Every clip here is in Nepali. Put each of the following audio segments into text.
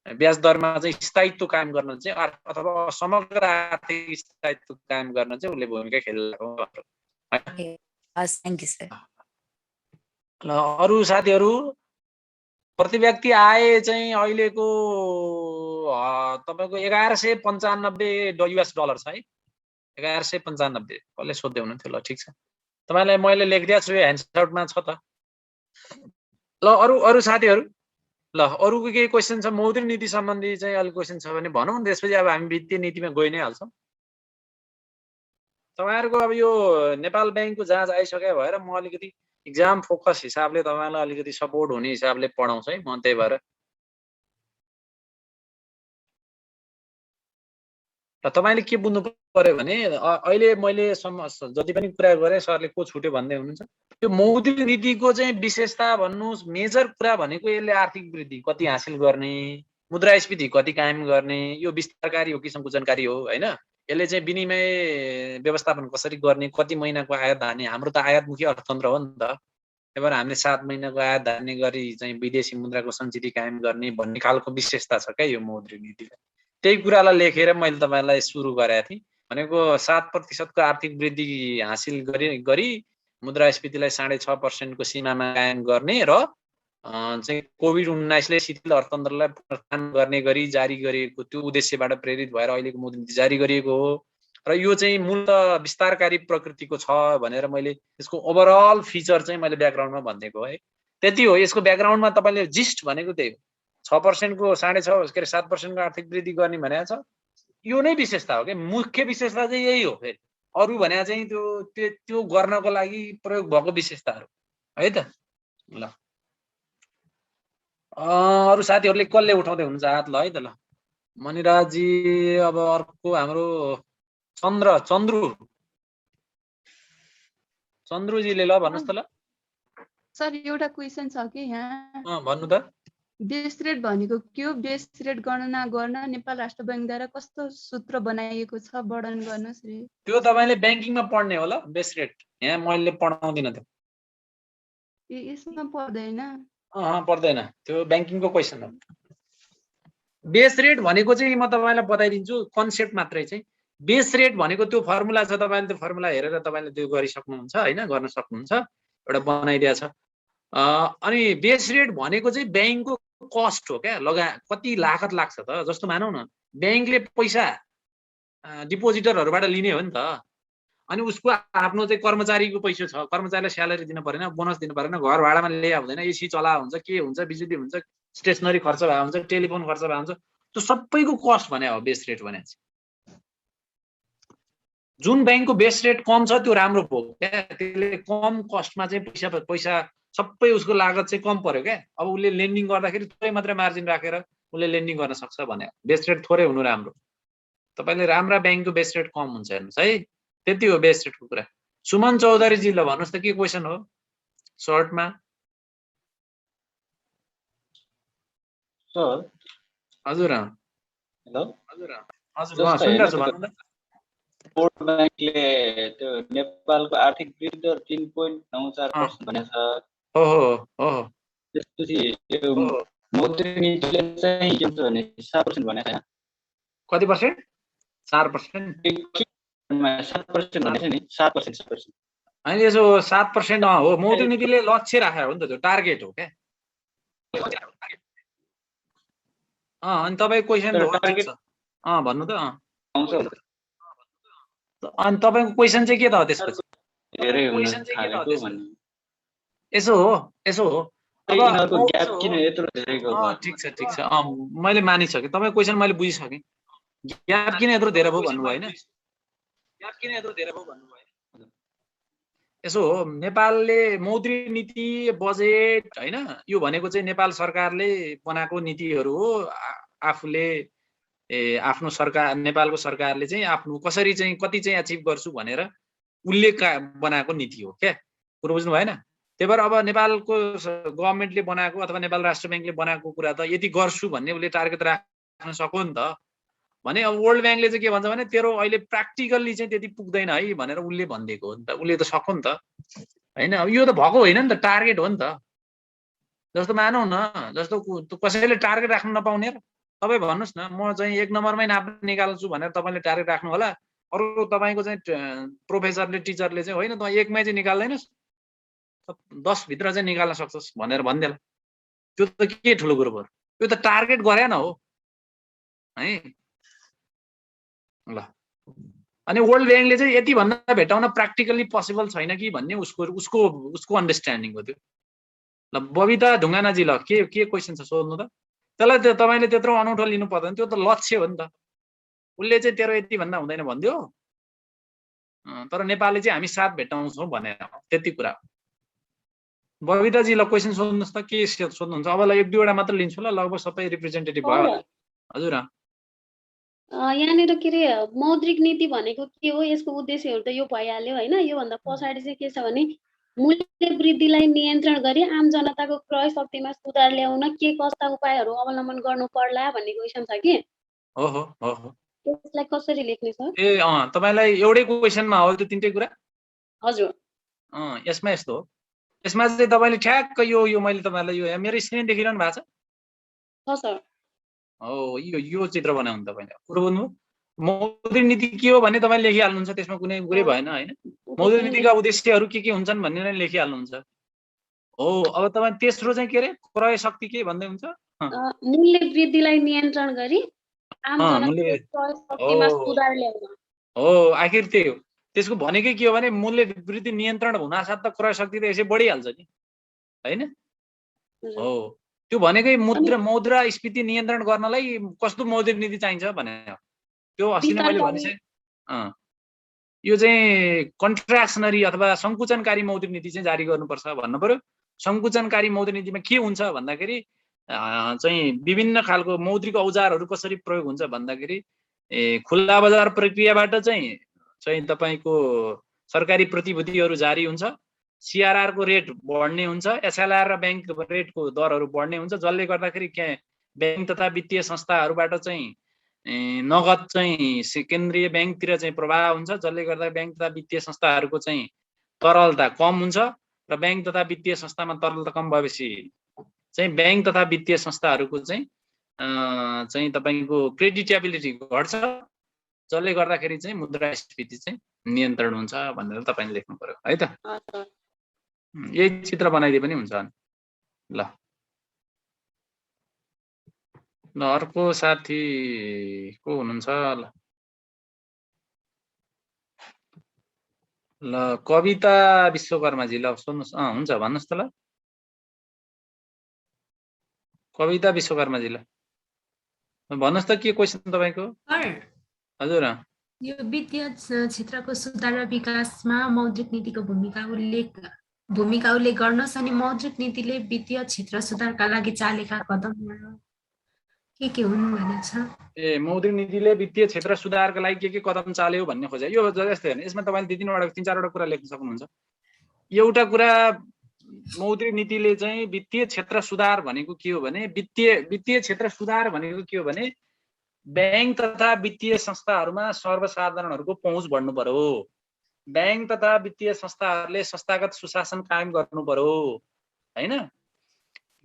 ब्याज दरमा चाहिँ स्थायित्व कायम गर्न चाहिँ अथवा समग्र आर्थिक स्थायित्व कायम गर्न चाहिँ उसले भूमिका खेलेको हो। Thank you sir. ल अरु साथीहरु प्रति व्यक्ति आय चाहिँ अहिलेको तपाईको $1195 US छ है। 1195 कसले सोध्दै हुनुहुन्थ्यो। ल ठीक छ, तपाईलाई मैले लेखिदिएको छु, ह्यान्डआउटमा छ त। ल अरु साथीहरु, ल अरुको केही क्वेशन छ मौद्रिक नीति सम्बन्धी चाहिँ अलि क्वेशन छ भने भनौँ, त्यसपछि अब हामी वित्तीय नीतिमा गइ नै हाल्छौँ। तपाईहरुको अब यो नेपाल बैंकको जाँच आइसके भएर म अलिकति एक्जाम फोकस हिसाबले तपाईलाई अलिकति सपोर्ट हुने हिसाबले पढाउँछु है म। त्यही भएर र तपाईले के बुझ्नु पर्यो भने अहिले मैले जति पनि कुरा गरे सरले को छुट्यो भन्दै हुनुहुन्छ। यो मौद्रिक नीतिको चाहिँ विशेषता भन्नुस् मेजर कुरा भनेको यसले आर्थिक वृद्धि कति हासिल गर्ने, मुद्रास्फीति कति कायम गर्ने, यो विस्तारकारी हो कि संकुचनकारी हो हैन। यसले चाहिँ विनिमय व्यवस्थापन कसरी गर्ने, कति महिनाको आयात धार्ने, हाम्रो त आयातमुखी अर्थतन्त्र हो नि त। त्यही भएर हामीले 7 महिनाको आयात धार्ने गरी चाहिँ विदेशी मुद्राको सञ्चिति कायम गर्ने भन्ने खालको विशेषता छ क्या यो मौद्रिक नीतिले। त्यही कुरालाई लेखेर मैले तपाईलाई सुरु गरेको थिएँ भनेको 7% को आर्थिक वृद्धि हासिल गरी मुद्रास्फीतिलाई 6.5% को सीमामा कायम गर्ने र चाहिँ कोभिड-19 ले शिथिल अर्थतन्त्रलाई पुनरुत्थान गर्ने गरी जारी गरिएको त्यो उद्देश्यबाट प्रेरित भएर अहिलेको मौद्रिक नीति जारी गरिएको हो। र यो चाहिँ मूलतः विस्तारकारी प्रकृतिको छ भनेर मैले यसको ओभरअल फिचर चाहिँ मैले ब्याकग्राउन्डमा भनिदिएको है। त्यति हो, यसको ब्याकग्राउन्डमा तपाईले जिस्ट भनेको त्यही हो। 6% को 6.5 के 7% को आर्थिक वृद्धि गर्ने भनेको छ। यो नै विशेषता हो के, मुख्य विशेषता चाहिँ यही हो। फेरि अरु भने चाहिँ त्यो गर्नको लागि प्रयोग भएको विशेषताहरु है त। ल अरु साथीहरुले कसले उठाउँदै हुनुहुन्छ हात ल है त। ल मनिराज जी, अब अर्को हाम्रो चन्द्रुजीले ल भन्नुस् त। ल सर एउटा क्वेशन छ कि यहाँ। भन्नु त। बेस रेट भनेको के हो? बेस रेट गणना गर्न नेपाल राष्ट्र बैंकद्वारा कस्तो सूत्र बनाइएको छ वर्णन गर्नुस् रे। त्यो तपाईले बैंकिङमा पढ्ने हो। ल बेस रेट यहाँ मैले पढाउँदिन त्यो। यसमा पर्दैन। पर्दैन, त्यो बैंकिङको क्वेशन हो। बेस रेट भनेको चाहिँ म तपाईलाई बताइदिन्छु कन्सेप्ट मात्रै चाहिँ। बेस रेट भनेको त्यो फर्मुला छ, तपाईले त्यो फर्मुला हेरेर तपाईले त्यो गरिसक्नुहुन्छ हैन, गर्न सक्नुहुन्छ, एउटा बनाइदिया छ। अनि बेस रेट भनेको चाहिँ बैंकको कस्ट हो क्या, कति लागत लाग्छ त। जस्तो मानौ न बैंकले पैसा डिपोजिटरहरुबाट लिने हो नि त, अनि उसको आफ्नो चाहिँ कर्मचारीको पैसा छ, कर्मचारीलाई स्यालेरी दिन पर्दैन, बोनस दिन पर्दैन, घर भाडामा ल्याए हुँदैन, एसी चला हुन्छ, के हुन्छ, बिजुली हुन्छ, स्टेशनरी खर्च भए हुन्छ, टेलिफोन खर्च भए हुन्छ, त्यो सबैको कस्ट भने हो बेस रेट भने। जुन बैंकको बेस रेट कम छ त्यो राम्रो भयो क्या, त्यसले कम कस्टमा चाहिँ पैसा सबै उसको लागत चाहिँ कम पर्यो क्या। अब उसले लेन्डिङ गर्दाखेरि थोरै मात्रै मार्जिन राखेर उसले लेन्डिङ गर्न सक्छ भने बेस रेट थोरै हुनु राम्रो। तपाईले राम्रा बैंकको बेस रेट कम हुन्छ हेर्नुस् है, त्यति हो बेस रेटको कुरा। सुमन चौधरी जी ल भन्नुस् त के क्वेशन हो सर्टमा। सर हजुर हेलो हजुर सुनिरहेछु भन्नु न। वर्ल्ड बैंकले त्यो नेपालको आर्थिक वृद्धि 3.94% भनेको छ। हो त्यसपछि यो मौद्रिक नीतिले चाहिँ के भन्छ भने 7% भनेको छ। कति पर्सेन्ट? 4%? 7% भनेको छ नि, 7%। हैन यसो 7% हो, मौद्रिक नीतिले लक्ष्य राखेको हो नि त, त्यो टार्गेट हो क्या। अनि तपाईको क्वेशन हो ठिक छ। भन्नु त। अनि तपाईको क्वेशन चाहिँ के त हो त्यसपछि? धेरै हुन थालेको भन्ने। यसो हो अब यिनीहरुको ग्याप किन यत्रो धेरैको भयो? ठिक छ मैले मानिसके तपाईको क्वेशन मैले बुझिसके। ग्याप किन यत्रो धेरै भयो भन्नु हैन? यसो हो, नेपालले मौद्रिक नीति बजेट हैन, यो भनेको चाहिँ नेपाल सरकारले बनाएको नीतिहरु हो। आफूले आफ्नो सरकार, नेपालको सरकारले चाहिँ आफ्नो कसरी चाहिँ कति चाहिँ अचिभ गर्छु भनेर उल्ले बनाएको नीति हो क्या। कुरो बुझ्नु भएन? त्यही भएर अब नेपालको गभर्नमेन्टले बनाएको अथवा नेपाल राष्ट्र बैंकले बनाएको कुरा त यति गर्छु भन्ने उसले टार्गेट राख्न सक्यो नि त। भने अब वर्ल्ड बैंकले चाहिँ के भन्छ भने तेरो अहिले प्र्याक्टिकल्ली चाहिँ त्यति पुग्दैन है भनेर उसले भनिदिएको हो नि त। उसले त सक्यो नि त हैन। अब यो त भएको होइन नि त, टार्गेट हो नि त। जस्तो मानौ न, जस्तो कसैले टार्गेट राख्न नपाउने र तपाईँ भन्नुहोस् न, म चाहिँ 1 नम्बरमै नाप्ने निकाल्छु भनेर तपाईँले टार्गेट राख्नु होला। अरू तपाईँको चाहिँ प्रोफेसरले टिचरले चाहिँ होइन त 1 मै चाहिँ निकाल्दैनस् 10 भित्र चाहिँ निकाल्न सक्छस् भनेर भन्देला। त्यो त के ठुलो कुरो भयो, त्यो त टार्गेट गरे न हो है। ल अनि वर्ल्ड ब्याङ्कले चाहिँ यति भन्दा भेटाउन प्र्याक्टिकली पोसिबल छैन कि भन्ने उसको अन्डरस्ट्यान्डिङ हो त्यो। ल बबिता ढुङ्गानाजी, ल के क्वेसन छ सोध्नु त। त्यसलाई तपाईँले त्यत्रो अनौठो लिनु पर्दैन, त्यो त लक्ष्य हो नि त। उसले चाहिँ तेरो यति भन्दा हुँदैन भन्दियो, तर नेपालले चाहिँ हामी 7 भेटाउँछौँ भनेर त्यति कुरा हो। बबिताजी, ल क्वेसन सोध्नुहोस् त, के सोध्नुहुन्छ? अब ल 1-2वटा मात्र लिन्छु ल, लगभग सबै रिप्रेजेन्टेटिभ भयो होला। हजुर यहाँनिर के अरे मौद्रिक नीति भनेको के हो, यसको उद्देश्यहरू त यो भइहाल्यो होइन। योभन्दा पछाडि चाहिँ के छ भने मूल्य वृद्धिलाई नियन्त्रण गरी आम जनताको क्रय शक्तिमा सुधार ल्याउन के कस्ता उपायहरू अवलम्बन गर्नु पर्ला भन्ने क्वेसन छ कि। हो त्यसलाई कसरी लेख्ने छ? ए तपाईलाई एउटै क्वेसनमा हो त्यो तिनटै कुरा? हजुर यसमा यस्तो हो, यसमा चाहिँ तपाईले ठ्याक्क यो मैले तपाईलाई यो मेरो स्क्रिन देखिरहनु भएको छ? सर हो, यो चित्र बनाउनु तपाईले कुरो बुझ्नु। मौद्रिक नीति के हो भन्ने तपाईले लेखिहाल्नुहुन्छ, त्यसमा कुनै कुरै भएन हैन। मौद्रिक नीतिका उद्देश्यहरू के हुन्छन् भन्ने नै लेखिहाल्नुहुन्छ। हो, अब तपाईँ तेस्रो चाहिँ के अरे क्रय शक्ति के भन्दै हुन्छ? मूल्य वृद्धिलाई नियन्त्रण गरी आम जनताको क्रय शक्तिमा सुधार ल्याउन। हो, आखिर त्यही हो। त्यसको भनेकै के हो भने मूल्य वृद्धि नियन्त्रण हुनासाथ त क्रय शक्ति त यसै बढिहाल्छ नि हैन। हो, त्यो भनेकै मुद्रास्फीति नियन्त्रण गर्नलाई कस्तो मौद्रिक नीति चाहिन्छ भने त्यो अस्ति नै मैले भनिसकेँ। यो चाहिँ कन्ट्राक्सनरी अथवा संकुचनकारी मौद्रिक नीति चाहिँ जारी गर्नुपर्छ भन्नु पर्यो। संकुचनकारी मौद्रिक नीतिमा के हुन्छ भन्दाखेरि चाहिँ विभिन्न खालको मौद्रिक औजारहरू कसरी प्रयोग हुन्छ भन्दाखेरि खुल्ला बजार प्रक्रियाबाट चाहिँ तपाईको सरकारी प्रतिभूतिहरू जारी हुन्छ, सीआरआर को रेट बढ्ने हुन्छ, एसएलआर र बैंक रेटको दरहरू बढ्ने हुन्छ, जसले गर्दाखेरि बैंक तथा वित्तीय संस्थाहरूबाट चाहिँ नगद चाहिँ केन्द्रीय बैंकतिर चाहिँ प्रवाह हुन्छ, जसले गर्दा बैंक तथा वित्तीय संस्थाहरूको चाहिँ तरलता कम हुन्छ र बैंक तथा वित्तीय संस्थामा तरलता कम भएपछि चाहिँ बैंक तथा वित्तीय संस्थाहरूको चाहिँ तपाईको क्रेडिटेबिलिटी घट्छ, जसले गर्दाखेरि चाहिँ मुद्रास्फीति चाहिँ नियन्त्रण हुन्छ भनेर तपाईले लेख्नु पर्यो है त। यही चित्र बनाइदिए पनि हुन्छ। ल अर्को साथी को हुनुहुन्छ? ल कविता विश्वकर्माजी, ल सोध्नुहोस्। हुन्छ भन्नुहोस् त। ल कविता विश्वकर्माजी, ल भन्नुहोस् त के क्वेसन तपाईको? हजुर यो वित्तीय क्षेत्रको सुधार र विकासमा मौद्रिक नीतिको भूमिका उल्लेख गर्नुहोस् अनि मौद्रिक नीतिले वित्तीय क्षेत्र सुधारका लागि चालेका कदमहरू के हुन् भनेछ। मौद्रिक नीतिले वित्तीय क्षेत्र सुधारका लागि के कदम चाल्यो भन्ने खोजे। यो जस्तै हैन, यसमा तपाईले 3-4वटा कुरा लेख्न सक्नुहुन्छ। एउटा कुरा मौद्रिक नीतिले चाहिँ वित्तीय क्षेत्र सुधार भनेको के हो भने वित्तीय क्षेत्र सुधार भनेको के हो भने बैंक तथा वित्तीय संस्थाहरूमा सर्वसाधारणहरूको पहुँच बढ्नु पर्यो। बैंक तथा वित्तीय संस्थाहरूले संस्थागत सुशासन कायम गर्नु पर्यो हैन।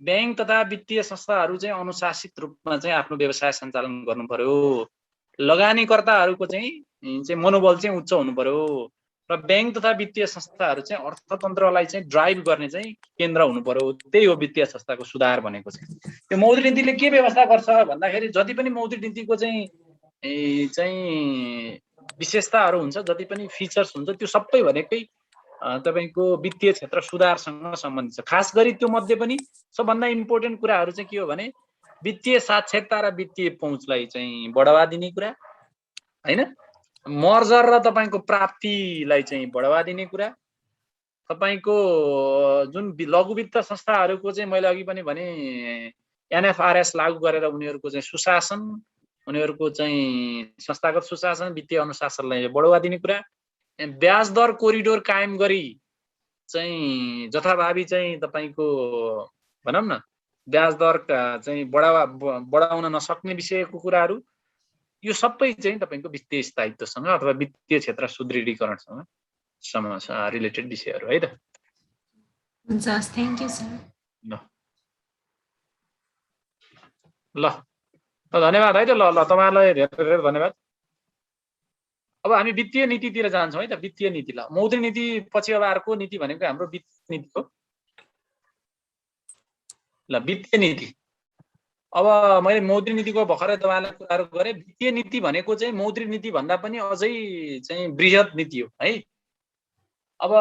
बैंक तथा वित्तीय संस्थाहरू चाहिँ अनुशासित रूपमा चाहिँ आफ्नो व्यवसाय सञ्चालन गर्नु पर्यो। लगानीकर्ताहरूको चाहिँ मनोबल चाहिँ उच्च हुनु पर्यो र बैंक तथा वित्तीय संस्थाहरू चाहिँ अर्थतन्त्रलाई चाहिँ ड्राइभ गर्ने चाहिँ केन्द्र हुनु पर्यो। त्यही हो वित्तीय संस्थाको सुधार भनेको चाहिँ। त्यो मौद्रिक नीतिले के व्यवस्था गर्छ भन्दाखेरि जति पनि मौद्रिक नीतिको चाहिँ विशेषताहरू हुन्छ, जति पनि फिचर्स हुन्छ, त्यो सबै भनेकै तपाईको वित्तीय क्षेत्र सुधारसँग सम्बन्धित छ। खास गरी त्यो मध्ये पनि सबभन्दा इम्पोर्टेन्ट कुराहरू चाहिँ के हो भने वित्तीय साक्षरता र वित्तीय पहुँचलाई चाहिँ बढावा दिने कुरा हैन, मर्जर र तपाईको प्राप्तिलाई चाहिँ बढावा दिने कुरा, तपाईको जुन लघु वित्त संस्थाहरूको चाहिँ मैले अघि पनि भने एनएफआरएस लागू गरेर उनीहरूको चाहिँ सुशासन, उनीहरूको चाहिँ संस्थागत सुशासन, वित्तीय अनुशासनलाई बढावा दिने कुरा, ब्याज दर कोरिडोर कायम गरी चाहिँ जथाभावी चाहिँ तपाईको भनौँ न ब्याज दर चाहिँ बढाउन नसक्ने विषयको कुराहरू, यो सबै चाहिँ तपाईको वित्तीय स्थायित्वसँग अथवा वित्तीय क्षेत्र सुदृढीकरणसँग रिलेटेड विषयहरू है त। हुन्छ, थ्यांक यू सर। ल धन्यवाद है त। ल ल तपाईँलाई धेरै धेरै धन्यवाद। अब हामी वित्तीय नीतितिर जान्छौँ है त। वित्तीय नीति, ल मौद्रिक नीति पछि अब अर्को नीति भनेको हाम्रो वित्तीय नीति हो। ल वित्तीय नीति, अब मैले मौद्रिक नीतिको भर्खरै तपाईँलाई कुराहरू गरेँ। वित्तीय नीति भनेको चाहिँ मौद्रिक नीति भन्दा पनि अझै चाहिँ बृहत नीति हो है। अब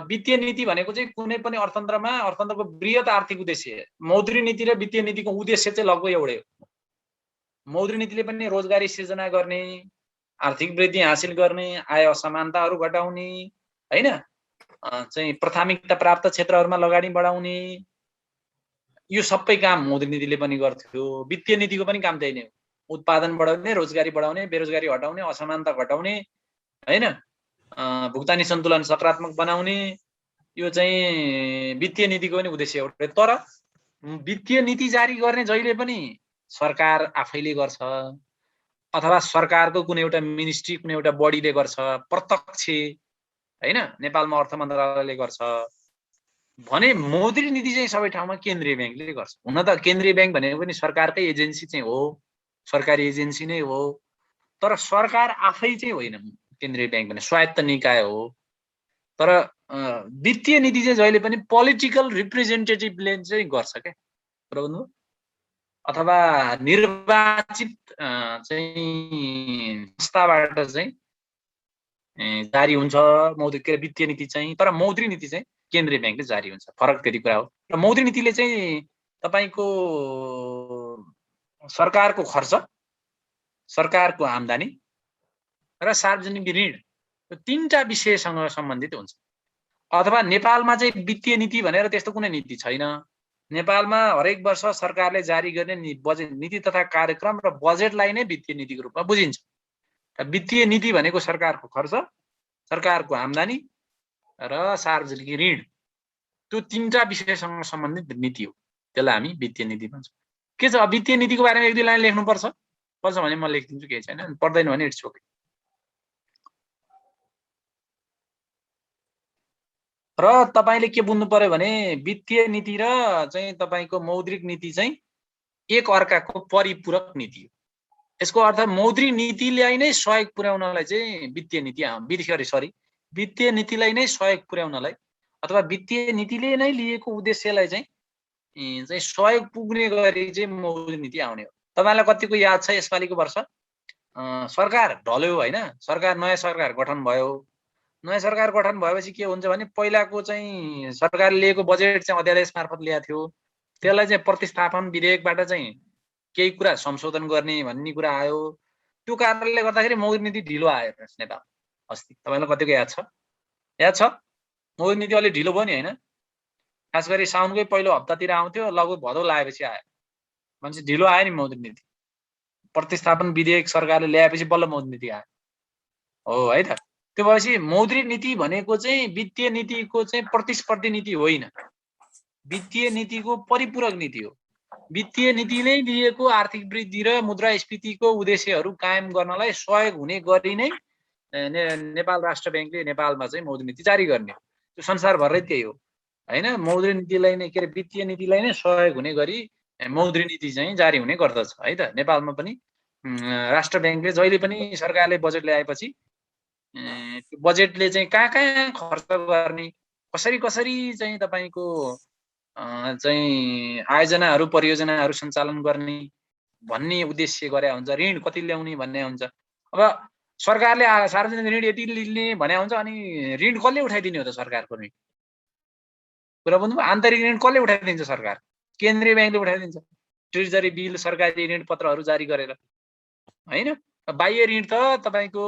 वित्तीय नीति भनेको चाहिँ कुनै पनि अर्थतन्त्रको बृहत आर्थिक उद्देश्य। मौद्रिक नीति र वित्तीय नीतिको उद्देश्य चाहिँ लगभग एउटै हो। मौद्रिक नीतिले पनि रोजगारी सिर्जना गर्ने, आर्थिक वृद्धि हासिल गर्ने, आय असमानताहरू घटाउने हैन, चाहिँ प्राथमिकता प्राप्त क्षेत्रहरूमा लगानी बढाउने, यो सबै काम मौद्रिक नीतिले पनि गर्थ्यो। वित्तीय नीतिको पनि काम त्यही नै हो। उत्पादन बढाउने, रोजगारी बढाउने, बेरोजगारी हटाउने, असमानता घटाउने हैन, भुक्तानी सन्तुलन सकारात्मक बनाउने, यो चाहिँ वित्तीय नीतिको पनि उद्देश्य हो। तर वित्तीय नीति जारी गर्ने जहिले पनि सरकार आफैले गर्छ अथवा सरकारको कुनै एउटा मिनिस्ट्री, कुनै एउटा बडीले गर्छ, प्रत्यक्ष हैन, नेपालमा अर्थ मन्त्रालयले गर्छ भने मौद्रिक नीति चाहिँ सबै ठाउँमा केन्द्रीय ब्याङ्कले गर्छ। हुन त केन्द्रीय ब्याङ्क भनेको पनि सरकारकै एजेन्सी चाहिँ हो, सरकारी एजेन्सी नै हो, तर सरकार आफै चाहिँ होइन। केन्द्रीय ब्याङ्क भने स्वायत्त निकाय हो। तर वित्तीय नीति चाहिँ जहिले पनि पोलिटिकल रिप्रेजेन्टेटिभले चाहिँ गर्छ क्या प्रबन्ध, अथवा निर्वाचित चाहिँ संस्थाबाट चाहिँ जारी हुन्छ मौद्रिक वित्तीय नीति चाहिँ। तर मौद्रिक नीति चाहिँ केन्द्रीय ब्याङ्कले जारी हुन्छ, फरक त्यति कुरा हो। र मौद्रिक नीतिले चाहिँ तपाईको सरकारको खर्च, सरकारको आम्दानी र सार्वजनिक ऋण, यो तीनटा विषयसँग सम्बन्धित हुन्छ। अथवा नेपालमा चाहिँ वित्तीय नीति भनेर त्यस्तो कुनै नीति छैन। नेपालमा हरेक वर्ष सरकारले जारी गर्ने बजेट नीति तथा कार्यक्रम र बजेटलाई नै वित्तीय नीतिको रूपमा बुझिन्छ। वित्तीय नीति भनेको सरकारको खर्च, सरकारको आम्दानी र सार्वजनिक ऋण, त्यो तीनटा विषयसँग सम्बन्धित नीति हो। त्यसलाई हामी वित्तीय नीति भन्छौँ। के छ, वित्तीय नीतिको बारेमा एक दुई लाइन लेख्नुपर्छ भने म लेखिदिन्छु, केही छैन। पर्दैन भने इट्स ओके। र तपाईले के बुझ्नु पर्यो भने वित्तीय नीति र चाहिँ तपाईको मौद्रिक नीति चाहिँ एक अर्काको परिपूरक नीति हो। यसको अर्थ मौद्रिक नीतिलाई नै सहयोग पुर्याउनलाई चाहिँ वित्तीय नीति वित्तीय नीतिलाई नै सहयोग पुर्याउनलाई अथवा वित्तीय नीतिले नै लिएको उद्देश्यलाई चाहिँ सहयोग पुग्ने गरी चाहिँ मौद्रिक नीति आउने हो। तपाईलाई कतिको याद छ यसपालिको वर्ष सरकार ढल्यो हैन, नयाँ सरकार गठन भयो। नयाँ सरकार गठन भएपछि के हुन्छ भने पहिलाको चाहिँ सरकारले लिएको बजेट चाहिँ अध्यादेश मार्फत ल्याएको थियो, त्यसलाई चाहिँ प्रतिस्थापन विधेयकबाट चाहिँ केही कुरा संशोधन गर्ने भन्ने कुरा आयो। त्यो कारणले गर्दाखेरि मौद्रिक नीति ढिलो आयो नेपाल। अस्ति तपाईलाई कतिको याद छ? मौद्रिक नीति अलि ढिलो भयो नि हैन। खास गरी साउनकै पहिलो हप्तातिर आउँथ्यो, लगभग भदौ लागेपछि आयो। मान्छे ढिलो आयो नि मौद्रिक नीति। प्रतिस्थापन विधेयक सरकारले ल्याएपछि बल्ल मौद्रिक नीति आयो हो है त। त्यो भएपछि मौद्रिक नीति भनेको चाहिँ वित्तीय नीतिको चाहिँ प्रतिस्पर्धी नीति होइन, वित्तीय नीतिको परिपूरक नीति हो। वित्तीय नीतिले लिएको आर्थिक वृद्धि र मुद्रास्फीतिको उद्देश्यहरू कायम गर्नलाई सहयोग हुने गरी नै नेपाल राष्ट्र ब्याङ्कले नेपालमा चाहिँ मौद्रिक नीति जारी गर्ने हो। त्यो संसारभरै त्यही हो हैन। मौद्रिक नीतिलाई नै के अरे वित्तीय नीतिलाई नै सहयोग हुने गरी मौद्रिक नीति चाहिँ जारी हुने गर्दछ है त। नेपालमा पनि राष्ट्र ब्याङ्कले जहिले पनि सरकारले बजेट ल्याएपछि बजेटले चाहिँ कहाँ खर्च गर्ने, कसरी चाहिँ तपाईको चाहिँ आयोजनाहरू परियोजनाहरू सञ्चालन गर्ने भन्ने उद्देश्य गरे हुन्छ। ऋण कति ल्याउने भन्ने हुन्छ। अब सरकारले सार्वजनिक ऋण यति लिने भने हुन्छ, अनि ऋण कसले उठाइदिने हो त? सरकारको ऋण कुरा बुझ्नु। आन्तरिक ऋण कसले उठाइदिन्छ? सरकार, केन्द्रीय ब्याङ्कले उठाइदिन्छ। ट्रेजरी बिल, सरकारी ऋण पत्रहरू जारी गरेर हैन। बाह्य ऋण त तपाईको